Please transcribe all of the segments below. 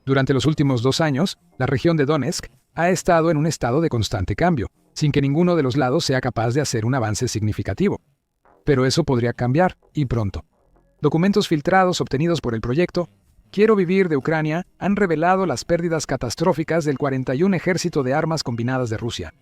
Durante los últimos 2 años, la región de Donetsk ha estado en un estado de constante cambio, sin que ninguno de los lados sea capaz de hacer un avance significativo. Pero eso podría cambiar, y pronto. Documentos filtrados obtenidos por el proyecto Quiero Vivir de Ucrania han revelado las pérdidas catastróficas del 41 Ejército de Armas Combinadas de Rusia.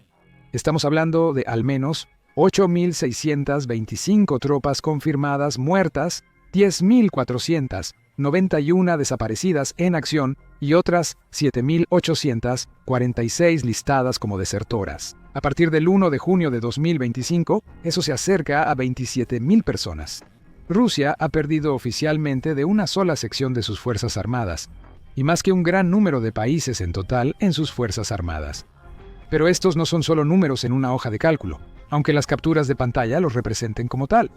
Estamos hablando de al menos 8.625 tropas confirmadas muertas, 10.491 desaparecidas en acción y otras 7.846 listadas como desertoras. A partir del 1 de junio de 2025, eso se acerca a 27.000 personas. Rusia ha perdido oficialmente de una sola sección de sus Fuerzas Armadas, y más que un gran número de países en total en sus Fuerzas Armadas. Pero estos no son solo números en una hoja de cálculo, aunque las capturas de pantalla los representen como tal.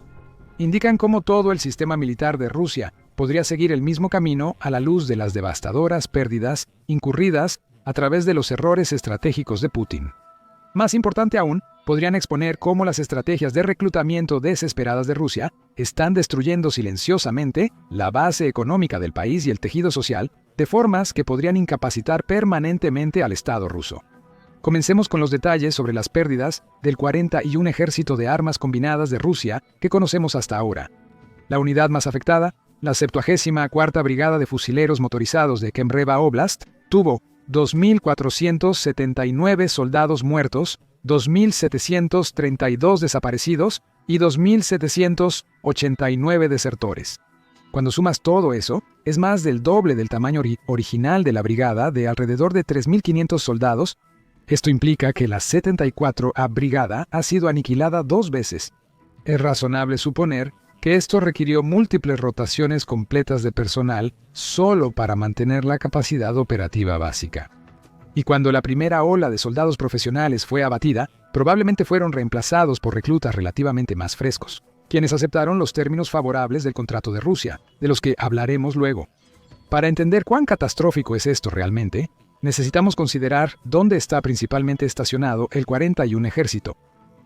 Indican cómo todo el sistema militar de Rusia podría seguir el mismo camino a la luz de las devastadoras pérdidas incurridas a través de los errores estratégicos de Putin. Más importante aún, podrían exponer cómo las estrategias de reclutamiento desesperadas de Rusia están destruyendo silenciosamente la base económica del país y el tejido social de formas que podrían incapacitar permanentemente al Estado ruso. Comencemos con los detalles sobre las pérdidas del 41 Ejército de Armas Combinadas de Rusia que conocemos hasta ahora. La unidad más afectada, la 74ª Brigada de Fusileros Motorizados de Kemreva Oblast, tuvo 2.479 soldados muertos, 2.732 desaparecidos y 2.789 desertores. Cuando sumas todo eso, es más del doble del tamaño original de la brigada de alrededor de 3.500 soldados. Esto implica que la 74ª Brigada ha sido aniquilada 2 veces. Es razonable suponer que esto requirió múltiples rotaciones completas de personal solo para mantener la capacidad operativa básica. Y cuando la primera ola de soldados profesionales fue abatida, probablemente fueron reemplazados por reclutas relativamente más frescos, quienes aceptaron los términos favorables del contrato de Rusia, de los que hablaremos luego. Para entender cuán catastrófico es esto realmente, necesitamos considerar dónde está principalmente estacionado el 41 Ejército.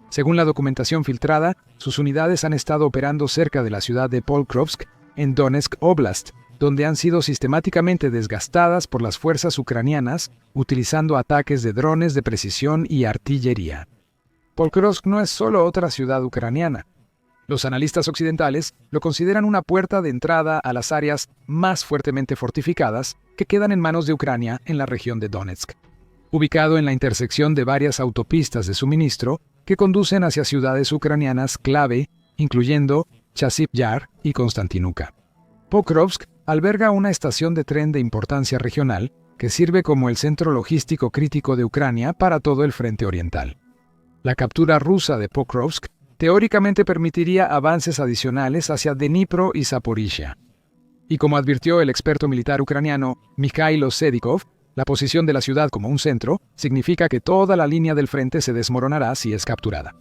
Según la documentación filtrada, sus unidades han estado operando cerca de la ciudad de Pokrovsk, en Donetsk Oblast, donde han sido sistemáticamente desgastadas por las fuerzas ucranianas utilizando ataques de drones de precisión y artillería. Pokrovsk no es solo otra ciudad ucraniana. Los analistas occidentales lo consideran una puerta de entrada a las áreas más fuertemente fortificadas que quedan en manos de Ucrania en la región de Donetsk. Ubicado en la intersección de varias autopistas de suministro que conducen hacia ciudades ucranianas clave, incluyendo Chasiv Yar y Konstantinuka. Pokrovsk alberga una estación de tren de importancia regional que sirve como el centro logístico crítico de Ucrania para todo el frente oriental. La captura rusa de Pokrovsk teóricamente permitiría avances adicionales hacia Dnipro y Zaporizhia. Y como advirtió el experto militar ucraniano Mikhailo Sedikov, la posición de la ciudad como un centro significa que toda la línea del frente se desmoronará si es capturada.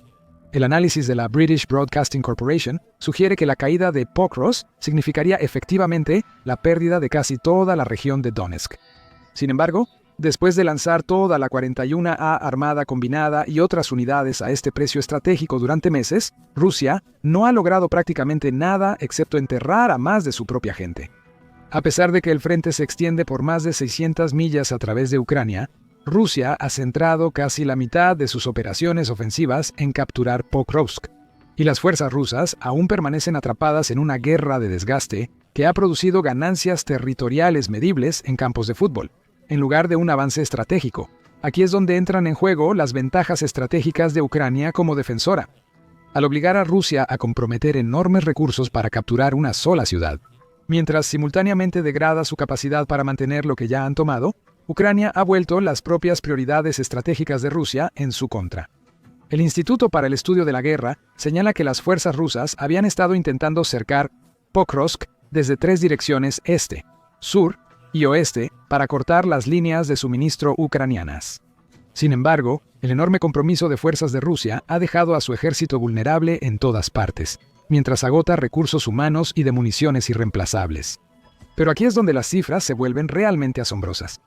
El análisis de la British Broadcasting Corporation sugiere que la caída de Pokrovsk significaría efectivamente la pérdida de casi toda la región de Donetsk. Sin embargo, después de lanzar toda la 41A Armada Combinada y otras unidades a este precio estratégico durante meses, Rusia no ha logrado prácticamente nada excepto enterrar a más de su propia gente. A pesar de que el frente se extiende por más de 600 millas a través de Ucrania, Rusia ha centrado casi la mitad de sus operaciones ofensivas en capturar Pokrovsk, y las fuerzas rusas aún permanecen atrapadas en una guerra de desgaste que ha producido ganancias territoriales medibles en campos de fútbol, en lugar de un avance estratégico. Aquí es donde entran en juego las ventajas estratégicas de Ucrania como defensora. Al obligar a Rusia a comprometer enormes recursos para capturar una sola ciudad, mientras simultáneamente degrada su capacidad para mantener lo que ya han tomado, Ucrania ha vuelto las propias prioridades estratégicas de Rusia en su contra. El Instituto para el Estudio de la Guerra señala que las fuerzas rusas habían estado intentando cercar Pokrovsk desde 3 direcciones este, sur y oeste para cortar las líneas de suministro ucranianas. Sin embargo, el enorme compromiso de fuerzas de Rusia ha dejado a su ejército vulnerable en todas partes, mientras agota recursos humanos y de municiones irreemplazables. Pero aquí es donde las cifras se vuelven realmente asombrosas.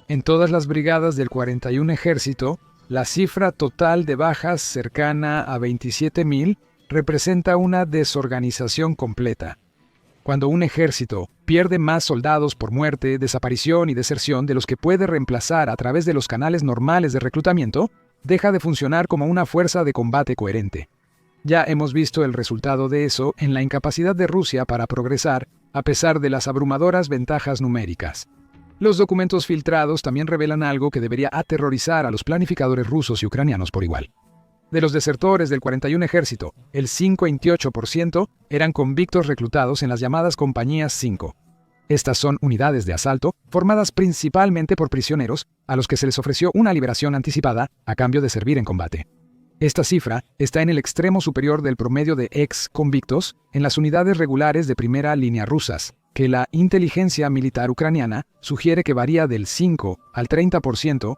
En todas las brigadas del 41 Ejército, la cifra total de bajas cercana a 27.000 representa una desorganización completa. Cuando un ejército pierde más soldados por muerte, desaparición y deserción de los que puede reemplazar a través de los canales normales de reclutamiento, deja de funcionar como una fuerza de combate coherente. Ya hemos visto el resultado de eso en la incapacidad de Rusia para progresar a pesar de las abrumadoras ventajas numéricas. Los documentos filtrados también revelan algo que debería aterrorizar a los planificadores rusos y ucranianos por igual. De los desertores del 41 ejército, el 5,28% eran convictos reclutados en las llamadas Compañías 5. Estas son unidades de asalto formadas principalmente por prisioneros a los que se les ofreció una liberación anticipada a cambio de servir en combate. Esta cifra está en el extremo superior del promedio de ex-convictos en las unidades regulares de primera línea rusas, que la inteligencia militar ucraniana sugiere que varía del 5 al 30%.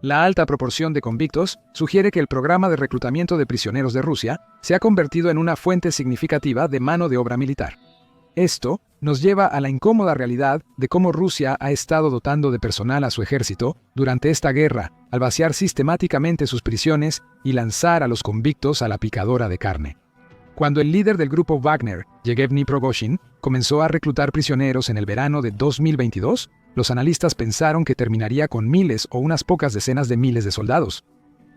La alta proporción de convictos sugiere que el programa de reclutamiento de prisioneros de Rusia se ha convertido en una fuente significativa de mano de obra militar. Esto nos lleva a la incómoda realidad de cómo Rusia ha estado dotando de personal a su ejército durante esta guerra, al vaciar sistemáticamente sus prisiones y lanzar a los convictos a la picadora de carne. Cuando el líder del grupo Wagner, Yevgeny Prigozhin, comenzó a reclutar prisioneros en el verano de 2022, los analistas pensaron que terminaría con miles o unas pocas decenas de miles de soldados.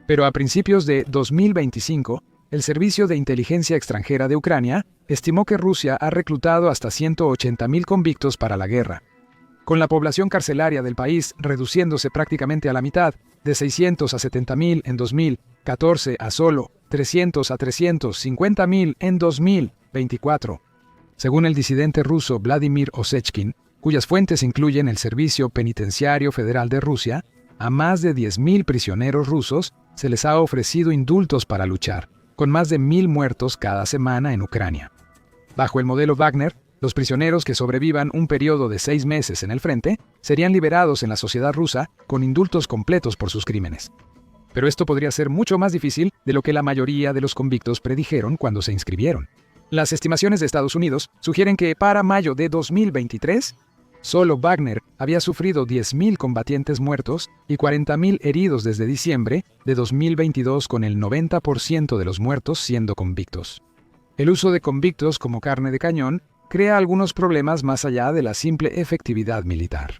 Pero a principios de 2025, el Servicio de Inteligencia Extranjera de Ucrania estimó que Rusia ha reclutado hasta 180,000 convictos para la guerra. Con la población carcelaria del país reduciéndose prácticamente a la mitad, de 600 a 70,000 en 2014 a solo 300 a 350,000 en 2024. Según el disidente ruso Vladimir Osechkin, cuyas fuentes incluyen el Servicio Penitenciario Federal de Rusia, a más de 10,000 prisioneros rusos se les ha ofrecido indultos para luchar, con más de 1,000 muertos cada semana en Ucrania. Bajo el modelo Wagner, los prisioneros que sobrevivan un periodo de 6 meses en el frente serían liberados en la sociedad rusa con indultos completos por sus crímenes. Pero esto podría ser mucho más difícil de lo que la mayoría de los convictos predijeron cuando se inscribieron. Las estimaciones de Estados Unidos sugieren que para mayo de 2023, solo Wagner había sufrido 10,000 combatientes muertos y 40,000 heridos desde diciembre de 2022, con el 90% de los muertos siendo convictos. El uso de convictos como carne de cañón crea algunos problemas más allá de la simple efectividad militar.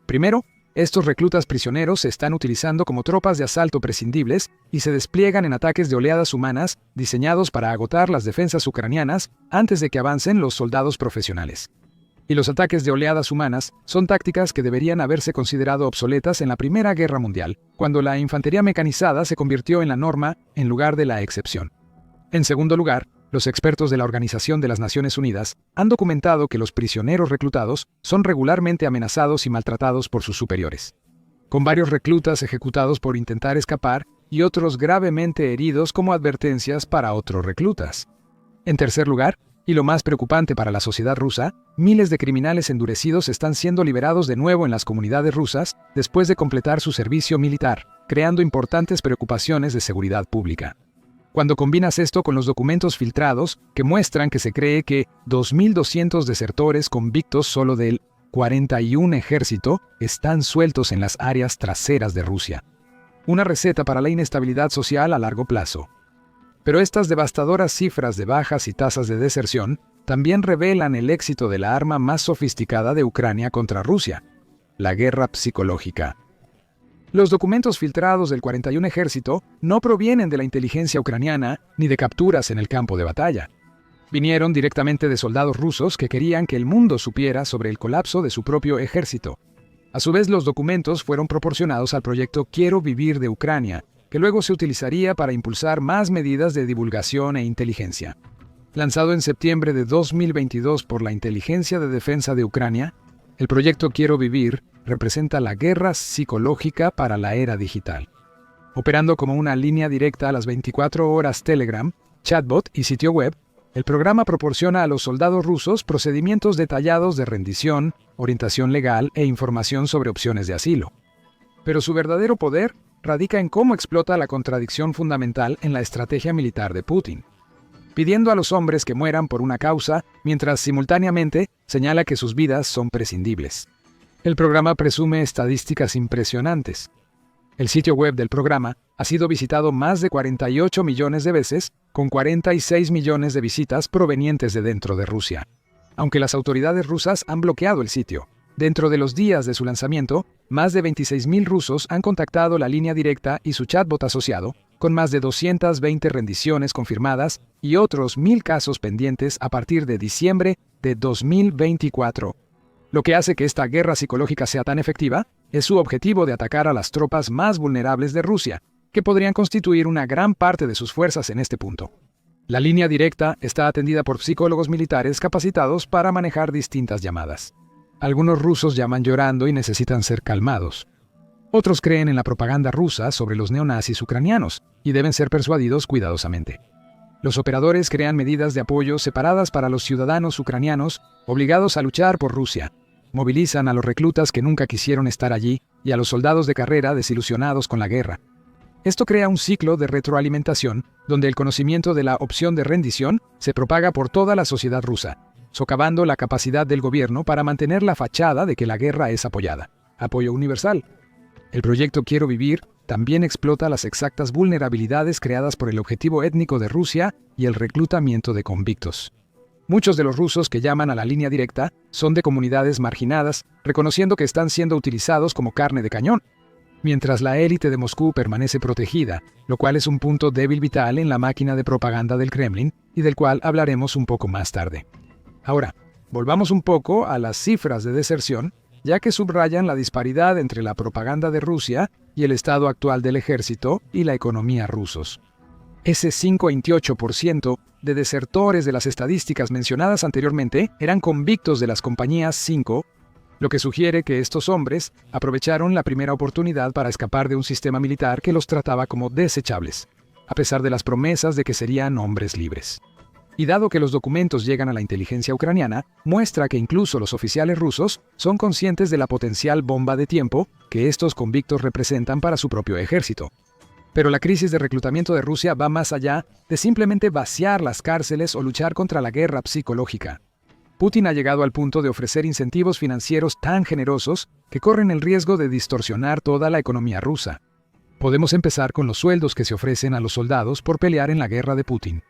Primero, estos reclutas prisioneros se están utilizando como tropas de asalto prescindibles y se despliegan en ataques de oleadas humanas diseñados para agotar las defensas ucranianas antes de que avancen los soldados profesionales. Y los ataques de oleadas humanas son tácticas que deberían haberse considerado obsoletas en la Primera Guerra Mundial, cuando la infantería mecanizada se convirtió en la norma en lugar de la excepción. En segundo lugar, los expertos de la Organización de las Naciones Unidas han documentado que los prisioneros reclutados son regularmente amenazados y maltratados por sus superiores, con varios reclutas ejecutados por intentar escapar y otros gravemente heridos como advertencias para otros reclutas. En tercer lugar, y lo más preocupante para la sociedad rusa, miles de criminales endurecidos están siendo liberados de nuevo en las comunidades rusas después de completar su servicio militar, creando importantes preocupaciones de seguridad pública. Cuando combinas esto con los documentos filtrados que muestran que se cree que 2,200 desertores convictos solo del 41 ejército están sueltos en las áreas traseras de Rusia. Una receta para la inestabilidad social a largo plazo. Pero estas devastadoras cifras de bajas y tasas de deserción también revelan el éxito de la arma más sofisticada de Ucrania contra Rusia, la guerra psicológica. Los documentos filtrados del 41 ejército no provienen de la inteligencia ucraniana ni de capturas en el campo de batalla. Vinieron directamente de soldados rusos que querían que el mundo supiera sobre el colapso de su propio ejército. A su vez, los documentos fueron proporcionados al proyecto Quiero Vivir de Ucrania, que luego se utilizaría para impulsar más medidas de divulgación e inteligencia. Lanzado en septiembre de 2022 por la Inteligencia de Defensa de Ucrania, el proyecto Quiero Vivir representa la guerra psicológica para la era digital. Operando como una línea directa a las 24 horas Telegram, chatbot y sitio web, el programa proporciona a los soldados rusos procedimientos detallados de rendición, orientación legal e información sobre opciones de asilo. Pero su verdadero poder radica en cómo explota la contradicción fundamental en la estrategia militar de Putin, pidiendo a los hombres que mueran por una causa, mientras simultáneamente señala que sus vidas son prescindibles. El programa presume estadísticas impresionantes. El sitio web del programa ha sido visitado más de 48 millones de veces, con 46 millones de visitas provenientes de dentro de Rusia. aunque las autoridades rusas han bloqueado el sitio. Dentro de los días de su lanzamiento, más de 26.000 rusos han contactado la línea directa y su chatbot asociado, con más de 220 rendiciones confirmadas y otros 1.000 casos pendientes a partir de diciembre de 2024. Lo que hace que esta guerra psicológica sea tan efectiva es su objetivo de atacar a las tropas más vulnerables de Rusia, que podrían constituir una gran parte de sus fuerzas en este punto. La línea directa está atendida por psicólogos militares capacitados para manejar distintas llamadas. Algunos rusos llaman llorando y necesitan ser calmados. Otros creen en la propaganda rusa sobre los neonazis ucranianos y deben ser persuadidos cuidadosamente. Los operadores crean medidas de apoyo separadas para los ciudadanos ucranianos obligados a luchar por Rusia. Movilizan a los reclutas que nunca quisieron estar allí y a los soldados de carrera desilusionados con la guerra. Esto crea un ciclo de retroalimentación donde el conocimiento de la opción de rendición se propaga por toda la sociedad rusa, socavando la capacidad del gobierno para mantener la fachada de que la guerra es apoyada. Apoyo universal. El proyecto Quiero Vivir también explota las exactas vulnerabilidades creadas por el objetivo étnico de Rusia y el reclutamiento de convictos. Muchos de los rusos que llaman a la línea directa son de comunidades marginadas, reconociendo que están siendo utilizados como carne de cañón, mientras la élite de Moscú permanece protegida, lo cual es un punto débil vital en la máquina de propaganda del Kremlin y del cual hablaremos un poco más tarde. Ahora, volvamos un poco a las cifras de deserción, ya que subrayan la disparidad entre la propaganda de Rusia y el estado actual del ejército y la economía rusos. Ese 5,28% de desertores de las estadísticas mencionadas anteriormente eran convictos de las compañías 5, lo que sugiere que estos hombres aprovecharon la primera oportunidad para escapar de un sistema militar que los trataba como desechables, a pesar de las promesas de que serían hombres libres. Y dado que los documentos llegan a la inteligencia ucraniana, muestra que incluso los oficiales rusos son conscientes de la potencial bomba de tiempo que estos convictos representan para su propio ejército. Pero la crisis de reclutamiento de Rusia va más allá de simplemente vaciar las cárceles o luchar contra la guerra psicológica. Putin ha llegado al punto de ofrecer incentivos financieros tan generosos que corren el riesgo de distorsionar toda la economía rusa. Podemos empezar con los sueldos que se ofrecen a los soldados por pelear en la guerra de Putin.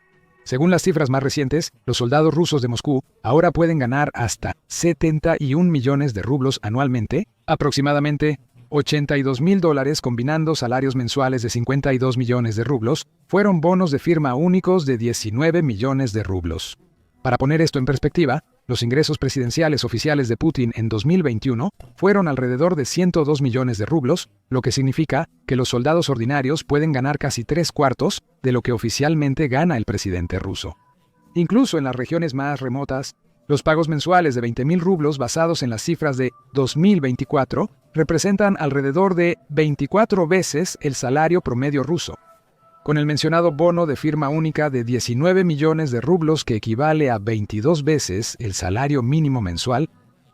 Según las cifras más recientes, los soldados rusos de Moscú ahora pueden ganar hasta 71 millones de rublos anualmente, aproximadamente $82.000 combinando salarios mensuales de 52 millones de rublos, fueron bonos de firma únicos de 19 millones de rublos. Para poner esto en perspectiva, los ingresos presidenciales oficiales de Putin en 2021 fueron alrededor de 102 millones de rublos, lo que significa que los soldados ordinarios pueden ganar casi 3/4 de lo que oficialmente gana el presidente ruso. Incluso en las regiones más remotas, los pagos mensuales de 20.000 rublos basados en las cifras de 2024 representan alrededor de 24 veces el salario promedio ruso. Con el mencionado bono de firma única de 19 millones de rublos que equivale a 22 veces el salario mínimo mensual,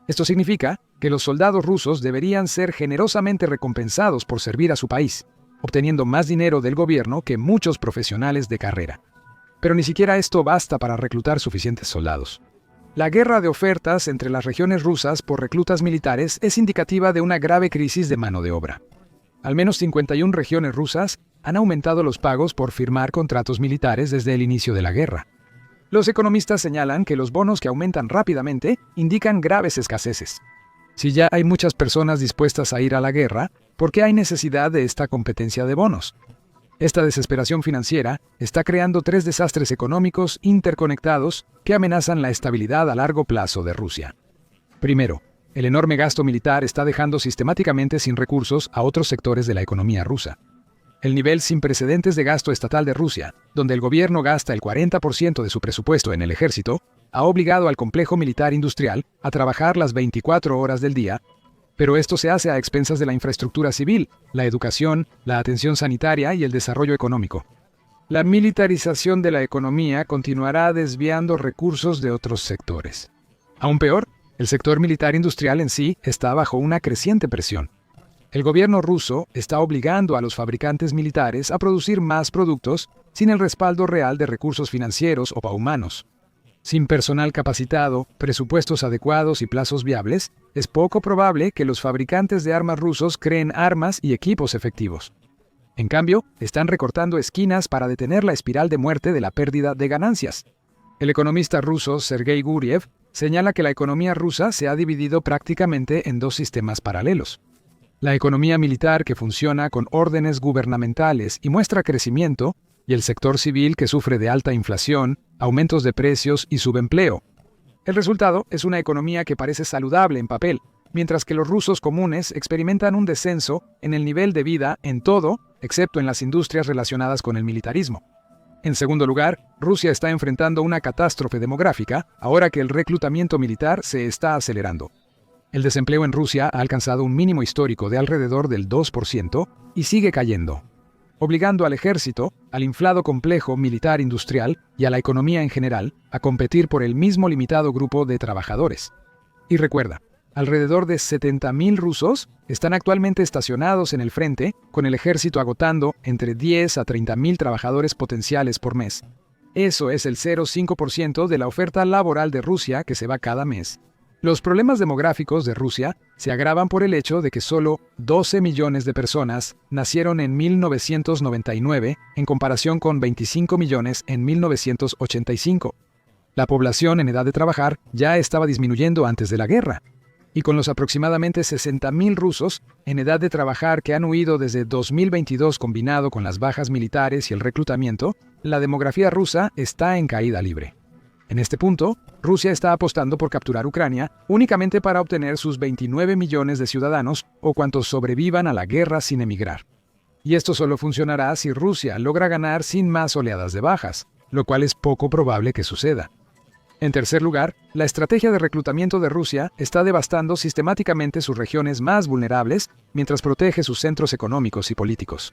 esto significa que los soldados rusos deberían ser generosamente recompensados por servir a su país, obteniendo más dinero del gobierno que muchos profesionales de carrera. Pero ni siquiera esto basta para reclutar suficientes soldados. La guerra de ofertas entre las regiones rusas por reclutas militares es indicativa de una grave crisis de mano de obra. Al menos 51 regiones rusas han aumentado los pagos por firmar contratos militares desde el inicio de la guerra. Los economistas señalan que los bonos que aumentan rápidamente indican graves escaseces. Si ya hay muchas personas dispuestas a ir a la guerra, ¿por qué hay necesidad de esta competencia de bonos? Esta desesperación financiera está creando 3 desastres económicos interconectados que amenazan la estabilidad a largo plazo de Rusia. Primero, el enorme gasto militar está dejando sistemáticamente sin recursos a otros sectores de la economía rusa. El nivel sin precedentes de gasto estatal de Rusia, donde el gobierno gasta el 40% de su presupuesto en el ejército, ha obligado al complejo militar industrial a trabajar las 24 horas del día, pero esto se hace a expensas de la infraestructura civil, la educación, la atención sanitaria y el desarrollo económico. La militarización de la economía continuará desviando recursos de otros sectores. Aún peor, el sector militar industrial en sí está bajo una creciente presión. El gobierno ruso está obligando a los fabricantes militares a producir más productos sin el respaldo real de recursos financieros o humanos. Sin personal capacitado, presupuestos adecuados y plazos viables, es poco probable que los fabricantes de armas rusos creen armas y equipos efectivos. En cambio, están recortando esquinas para detener la espiral de muerte de la pérdida de ganancias. El economista ruso Sergei Guriev señala que la economía rusa se ha dividido prácticamente en dos sistemas paralelos. La economía militar, que funciona con órdenes gubernamentales y muestra crecimiento, y el sector civil, que sufre de alta inflación, aumentos de precios y subempleo. El resultado es una economía que parece saludable en papel, mientras que los rusos comunes experimentan un descenso en el nivel de vida en todo, excepto en las industrias relacionadas con el militarismo. En segundo lugar, Rusia está enfrentando una catástrofe demográfica ahora que el reclutamiento militar se está acelerando. El desempleo en Rusia ha alcanzado un mínimo histórico de alrededor del 2% y sigue cayendo, obligando al ejército, al inflado complejo militar industrial y a la economía en general a competir por el mismo limitado grupo de trabajadores. Y recuerda, alrededor de 70.000 rusos están actualmente estacionados en el frente, con el ejército agotando entre 10 a 30.000 trabajadores potenciales por mes. Eso es el 0,5% de la oferta laboral de Rusia que se va cada mes. Los problemas demográficos de Rusia se agravan por el hecho de que solo 12 millones de personas nacieron en 1999 en comparación con 25 millones en 1985. La población en edad de trabajar ya estaba disminuyendo antes de la guerra. Y con los aproximadamente 60.000 rusos en edad de trabajar que han huido desde 2022 combinado con las bajas militares y el reclutamiento, la demografía rusa está en caída libre. En este punto, Rusia está apostando por capturar Ucrania únicamente para obtener sus 29 millones de ciudadanos o cuantos sobrevivan a la guerra sin emigrar. Y esto solo funcionará si Rusia logra ganar sin más oleadas de bajas, lo cual es poco probable que suceda. En tercer lugar, la estrategia de reclutamiento de Rusia está devastando sistemáticamente sus regiones más vulnerables mientras protege sus centros económicos y políticos.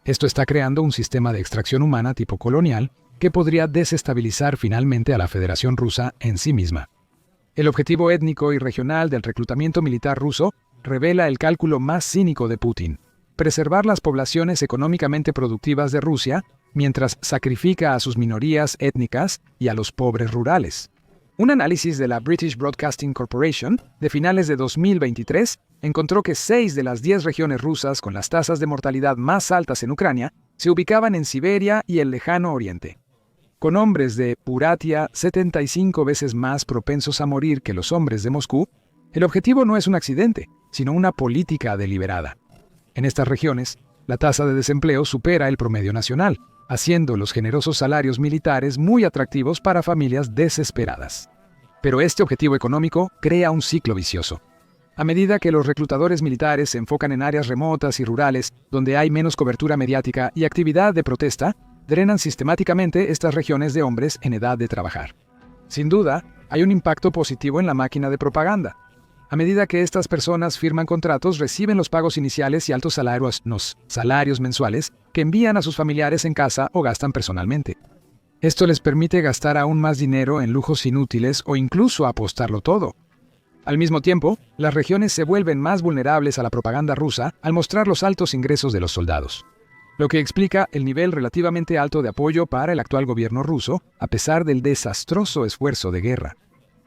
Esto está creando un sistema de extracción humana tipo colonial que podría desestabilizar finalmente a la Federación Rusa en sí misma. El objetivo étnico y regional del reclutamiento militar ruso revela el cálculo más cínico de Putin: preservar las poblaciones económicamente productivas de Rusia mientras sacrifica a sus minorías étnicas y a los pobres rurales. Un análisis de la British Broadcasting Corporation de finales de 2023 encontró que 6 de las 10 regiones rusas con las tasas de mortalidad más altas en Ucrania se ubicaban en Siberia y el lejano oriente. Con hombres de Buratia 75 veces más propensos a morir que los hombres de Moscú, el objetivo no es un accidente, sino una política deliberada. En estas regiones, la tasa de desempleo supera el promedio nacional, haciendo los generosos salarios militares muy atractivos para familias desesperadas. Pero este objetivo económico crea un ciclo vicioso. A medida que los reclutadores militares se enfocan en áreas remotas y rurales, donde hay menos cobertura mediática y actividad de protesta, drenan sistemáticamente estas regiones de hombres en edad de trabajar. Sin duda, hay un impacto positivo en la máquina de propaganda. A medida que estas personas firman contratos, reciben los pagos iniciales y altos salarios mensuales que envían a sus familiares en casa o gastan personalmente. Esto les permite gastar aún más dinero en lujos inútiles o incluso apostarlo todo. Al mismo tiempo, las regiones se vuelven más vulnerables a la propaganda rusa al mostrar los altos ingresos de los soldados, lo que explica el nivel relativamente alto de apoyo para el actual gobierno ruso, a pesar del desastroso esfuerzo de guerra.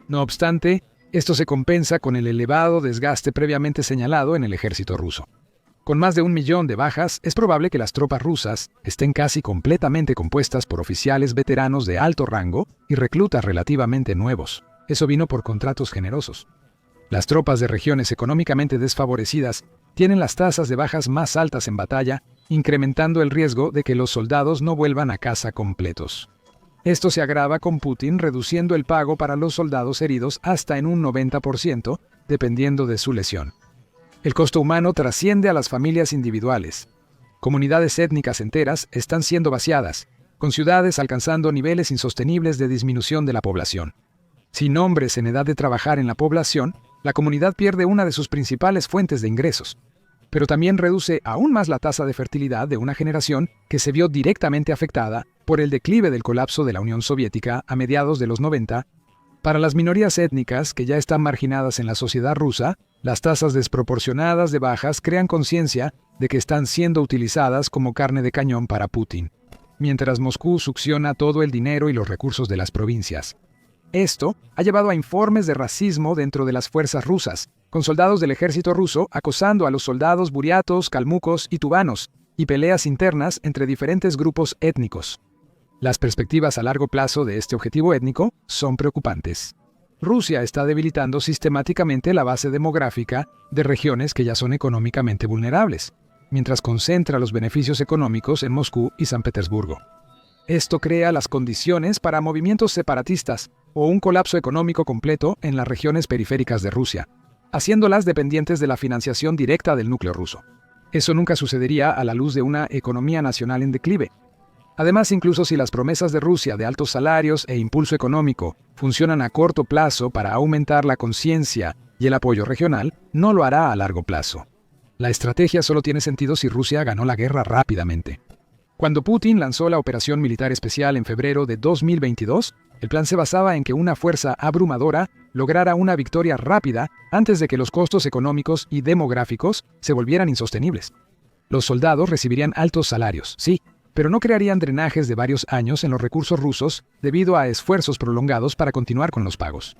No obstante, esto se compensa con el elevado desgaste previamente señalado en el ejército ruso. Con más de 1 millón de bajas, es probable que las tropas rusas estén casi completamente compuestas por oficiales veteranos de alto rango y reclutas relativamente nuevos. Eso vino por contratos generosos. Las tropas de regiones económicamente desfavorecidas tienen las tasas de bajas más altas en batalla, incrementando el riesgo de que los soldados no vuelvan a casa completos. Esto se agrava con Putin reduciendo el pago para los soldados heridos hasta en un 90%, dependiendo de su lesión. El costo humano trasciende a las familias individuales. Comunidades étnicas enteras están siendo vaciadas, con ciudades alcanzando niveles insostenibles de disminución de la población. Sin hombres en edad de trabajar en la población, la comunidad pierde una de sus principales fuentes de ingresos. Pero también reduce aún más la tasa de fertilidad de una generación que se vio directamente afectada por el declive del colapso de la Unión Soviética a mediados de los 90. Para las minorías étnicas que ya están marginadas en la sociedad rusa, las tasas desproporcionadas de bajas crean conciencia de que están siendo utilizadas como carne de cañón para Putin, mientras Moscú succiona todo el dinero y los recursos de las provincias. Esto ha llevado a informes de racismo dentro de las fuerzas rusas, con soldados del ejército ruso acosando a los soldados buriatos, calmucos y tubanos, y peleas internas entre diferentes grupos étnicos. Las perspectivas a largo plazo de este objetivo étnico son preocupantes. Rusia está debilitando sistemáticamente la base demográfica de regiones que ya son económicamente vulnerables, mientras concentra los beneficios económicos en Moscú y San Petersburgo. Esto crea las condiciones para movimientos separatistas o un colapso económico completo en las regiones periféricas de Rusia, haciéndolas dependientes de la financiación directa del núcleo ruso. Eso nunca sucedería a la luz de una economía nacional en declive. Además, incluso si las promesas de Rusia de altos salarios e impulso económico funcionan a corto plazo para aumentar la conciencia y el apoyo regional, no lo hará a largo plazo. La estrategia solo tiene sentido si Rusia ganó la guerra rápidamente. Cuando Putin lanzó la operación militar especial en febrero de 2022, el plan se basaba en que una fuerza abrumadora lograra una victoria rápida antes de que los costos económicos y demográficos se volvieran insostenibles. Los soldados recibirían altos salarios, sí, pero no crearían drenajes de varios años en los recursos rusos debido a esfuerzos prolongados para continuar con los pagos.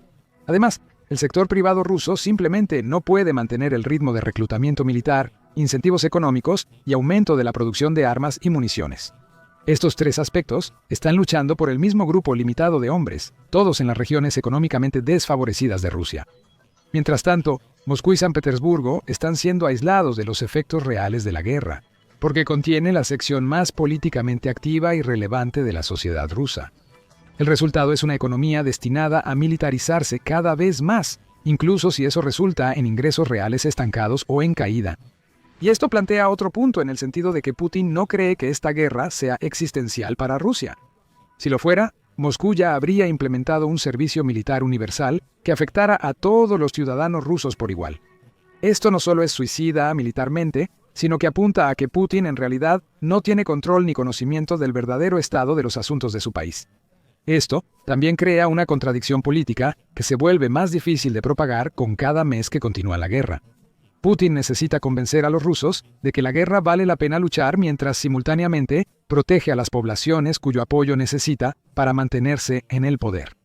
Además, el sector privado ruso simplemente no puede mantener el ritmo de reclutamiento militar, incentivos económicos y aumento de la producción de armas y municiones. Estos tres aspectos están luchando por el mismo grupo limitado de hombres, todos en las regiones económicamente desfavorecidas de Rusia. Mientras tanto, Moscú y San Petersburgo están siendo aislados de los efectos reales de la guerra, porque contiene la sección más políticamente activa y relevante de la sociedad rusa. El resultado es una economía destinada a militarizarse cada vez más, incluso si eso resulta en ingresos reales estancados o en caída. Y esto plantea otro punto en el sentido de que Putin no cree que esta guerra sea existencial para Rusia. Si lo fuera, Moscú ya habría implementado un servicio militar universal que afectara a todos los ciudadanos rusos por igual. Esto no solo es suicida militarmente, sino que apunta a que Putin en realidad no tiene control ni conocimiento del verdadero estado de los asuntos de su país. Esto también crea una contradicción política que se vuelve más difícil de propagar con cada mes que continúa la guerra. Putin necesita convencer a los rusos de que la guerra vale la pena luchar mientras simultáneamente protege a las poblaciones cuyo apoyo necesita para mantenerse en el poder.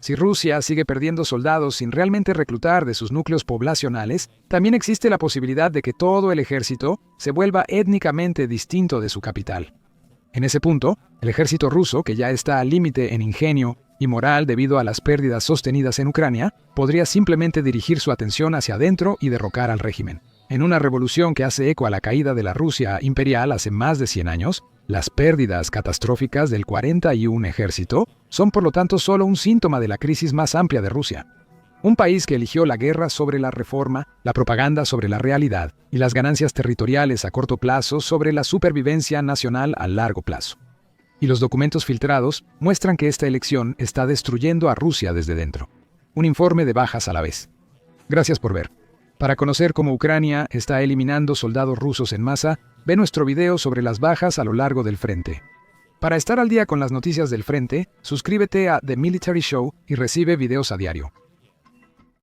Si Rusia sigue perdiendo soldados sin realmente reclutar de sus núcleos poblacionales, también existe la posibilidad de que todo el ejército se vuelva étnicamente distinto de su capital. En ese punto, el ejército ruso, que ya está al límite en ingenio y moral debido a las pérdidas sostenidas en Ucrania, podría simplemente dirigir su atención hacia adentro y derrocar al régimen. En una revolución que hace eco a la caída de la Rusia imperial hace más de 100 años, las pérdidas catastróficas del 41 ejército son por lo tanto solo un síntoma de la crisis más amplia de Rusia. Un país que eligió la guerra sobre la reforma, la propaganda sobre la realidad y las ganancias territoriales a corto plazo sobre la supervivencia nacional a largo plazo. Y los documentos filtrados muestran que esta elección está destruyendo a Rusia desde dentro. Un informe de bajas a la vez. Gracias por ver. Para conocer cómo Ucrania está eliminando soldados rusos en masa, ve nuestro video sobre las bajas a lo largo del frente. Para estar al día con las noticias del frente, suscríbete a The Military Show y recibe videos a diario.